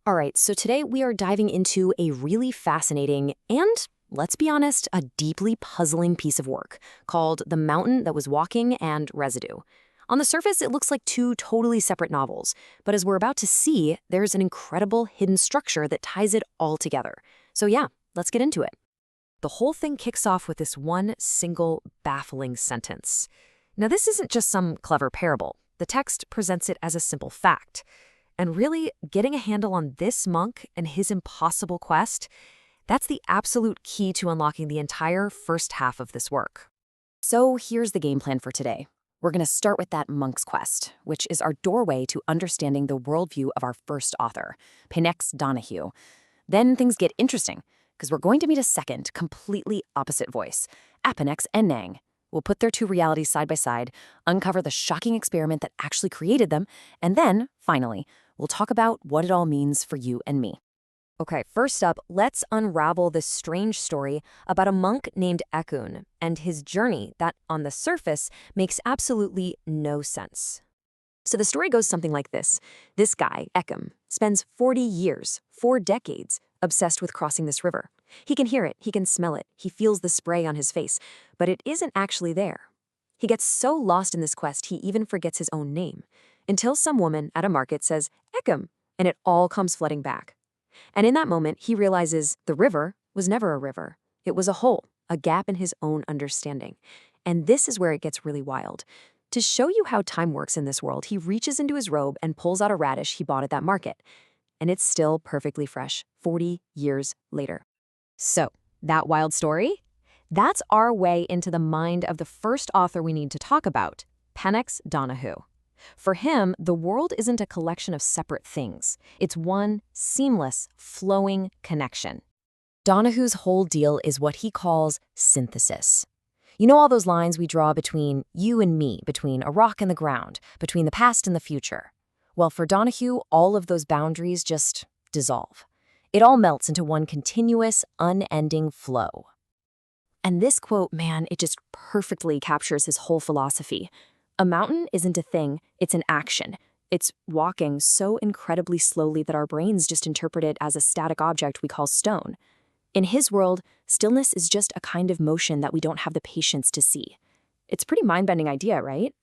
All right, so today we are diving into a really fascinating and, let's be honest, a deeply puzzling piece of work called The Mountain That Was Walking and Residue. On the surface, it looks like two totally separate novels, but as we're about to see, there's an incredible hidden structure that ties it all together. So yeah, let's get into it. The whole thing kicks off with this one single baffling sentence. Now, this isn't just some clever parable. The text presents it as a simple fact. And really, getting a handle on this monk and his impossible quest, that's the absolute key to unlocking the entire first half of this work. So here's the game plan for today. We're going to start with that monk's quest, which is our doorway to understanding the worldview of our first author, Penex Donahue. Then things get interesting, because we're going to meet a second, completely opposite voice, Apenex Enang. We'll put their two realities side by side, uncover the shocking experiment that actually created them, and then, finally, we'll talk about what it all means for you and me. Okay, first up, let's unravel this strange story about a monk named Ekun and his journey that, on the surface, makes absolutely no sense. So the story goes something like this. This guy, Ekun, spends 40 years, 4 decades, obsessed with crossing this river. He can hear it, he can smell it, he feels the spray on his face, but it isn't actually there. He gets so lost in this quest he even forgets his own name, until some woman at a market says, Ekun, and it all comes flooding back. And in that moment, he realizes the river was never a river. It was a hole, a gap in his own understanding. And this is where it gets really wild. To show you how time works in this world, he reaches into his robe and pulls out a radish he bought at that market. And it's still perfectly fresh, 40 years later. So, that wild story? That's our way into the mind of the first author we need to talk about, Penex Donahue. For him, the world isn't a collection of separate things. It's one seamless, flowing connection. Donahue's whole deal is what he calls synthesis. You know all those lines we draw between you and me, between a rock and the ground, between the past and the future? Well, for Donahue, all of those boundaries just dissolve. It all melts into one continuous, unending flow. And this quote, man, it just perfectly captures his whole philosophy. A mountain isn't a thing, it's an action. It's walking so incredibly slowly that our brains just interpret it as a static object we call stone. In his world, stillness is just a kind of motion that we don't have the patience to see. It's a pretty mind-bending idea, right?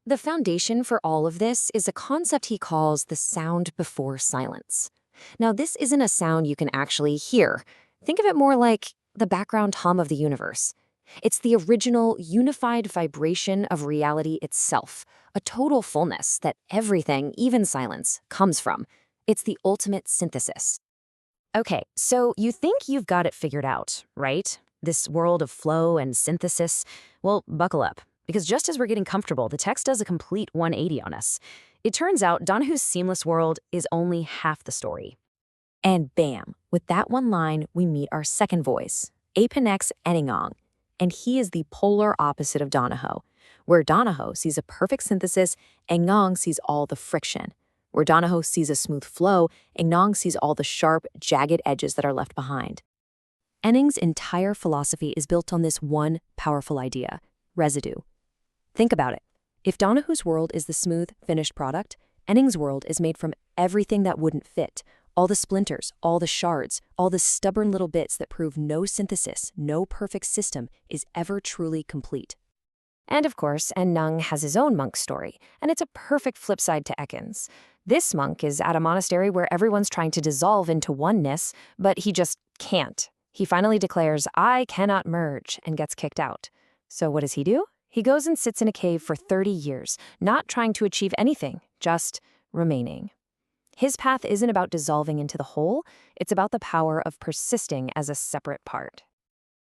The foundation for all of this is a concept he calls the sound before silence. Now, this isn't a sound you can actually hear. Think of it more like the background hum of the universe. It's the original, unified vibration of reality itself, a total fullness that everything, even silence, comes from. It's the ultimate synthesis. Okay, so you think you've got it figured out, right? This world of flow and synthesis? Well, buckle up, because just as we're getting comfortable, the text does a complete 180 on us. It turns out Donahue's seamless world is only half the story. And bam, with that one line, we meet our second voice, Apenex Enang. And he is the polar opposite of Donahue. Where Donahue sees a perfect synthesis, Enang sees all the friction. Where Donahue sees a smooth flow, Enang sees all the sharp, jagged edges that are left behind. Enang's entire philosophy is built on this one powerful idea, residue. Think about it. If Donahue's world is the smooth, finished product, Enang's world is made from everything that wouldn't fit, all the splinters, all the shards, all the stubborn little bits that prove no synthesis, no perfect system is ever truly complete. And of course, Enang has his own monk story, and it's a perfect flip side to Ekun's. This monk is at a monastery where everyone's trying to dissolve into oneness, but he just can't. He finally declares, I cannot merge, and gets kicked out. So what does he do? He goes and sits in a cave for 30 years, not trying to achieve anything, just remaining. His path isn't about dissolving into the whole, it's about the power of persisting as a separate part.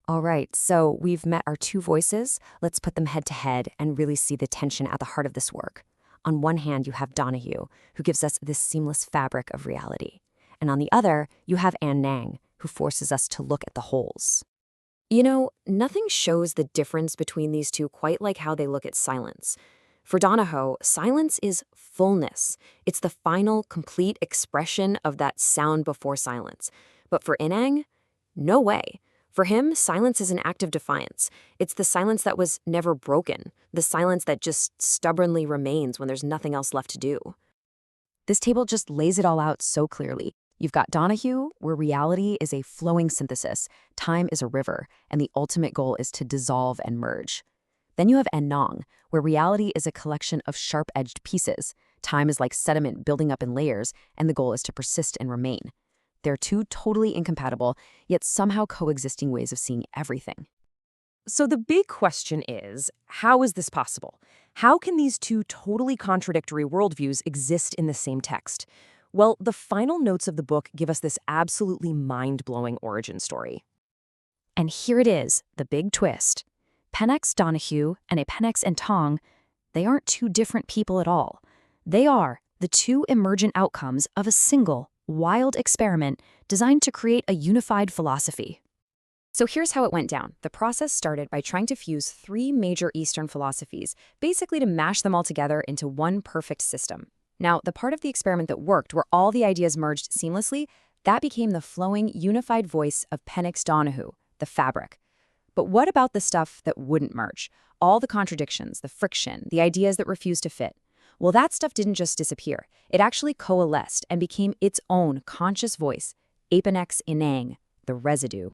All right, so we've met our two voices. Let's put them head to head and really see the tension at the heart of this work. On one hand, you have Donahue, who gives us this seamless fabric of reality. And on the other, you have Enang, who forces us to look at the holes. You know, nothing shows the difference between these two quite like how they look at silence. For Donahue, silence is fullness. It's the final, complete expression of that sound before silence. But for Enang, no way. For him, silence is an act of defiance. It's the silence that was never broken, the silence that just stubbornly remains when there's nothing else left to do. This table just lays it all out so clearly. You've got Donahue, where reality is a flowing synthesis, time is a river, and the ultimate goal is to dissolve and merge. Then you have Nong, where reality is a collection of sharp-edged pieces. Time is like sediment building up in layers, and the goal is to persist and remain. They're two totally incompatible, yet somehow coexisting ways of seeing everything. So the big question is, how is this possible? How can these two totally contradictory worldviews exist in the same text? Well, the final notes of the book give us this absolutely mind-blowing origin story. And here it is, the big twist. Pennex Donahue and a Pennex and Tong, they aren't two different people at all. They are the two emergent outcomes of a single, wild experiment designed to create a unified philosophy. So here's how it went down. The process started by trying to fuse three major Eastern philosophies, basically to mash them all together into one perfect system. Now, the part of the experiment that worked, where all the ideas merged seamlessly, that became the flowing, unified voice of Pennex Donahue, the fabric. But what about the stuff that wouldn't merge? All the contradictions, the friction, the ideas that refused to fit. Well, that stuff didn't just disappear. It actually coalesced and became its own conscious voice, Apenex Inang, the residue.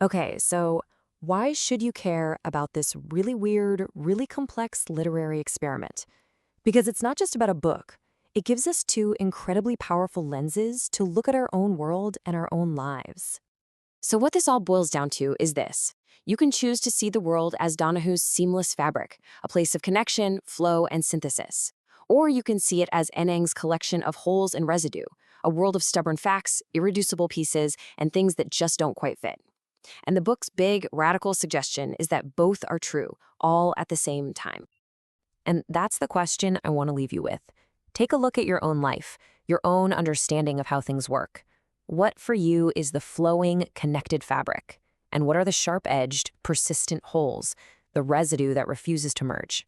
Okay, so why should you care about this really weird, really complex literary experiment? Because it's not just about a book. It gives us two incredibly powerful lenses to look at our own world and our own lives. So what this all boils down to is this. You can choose to see the world as Donahue's seamless fabric, a place of connection, flow, and synthesis. Or you can see it as Enang's collection of holes and residue, a world of stubborn facts, irreducible pieces, and things that just don't quite fit. And the book's big, radical suggestion is that both are true, all at the same time. And that's the question I want to leave you with. Take a look at your own life, your own understanding of how things work. What for you is the flowing, connected fabric? And what are the sharp-edged, persistent holes, the residue that refuses to merge?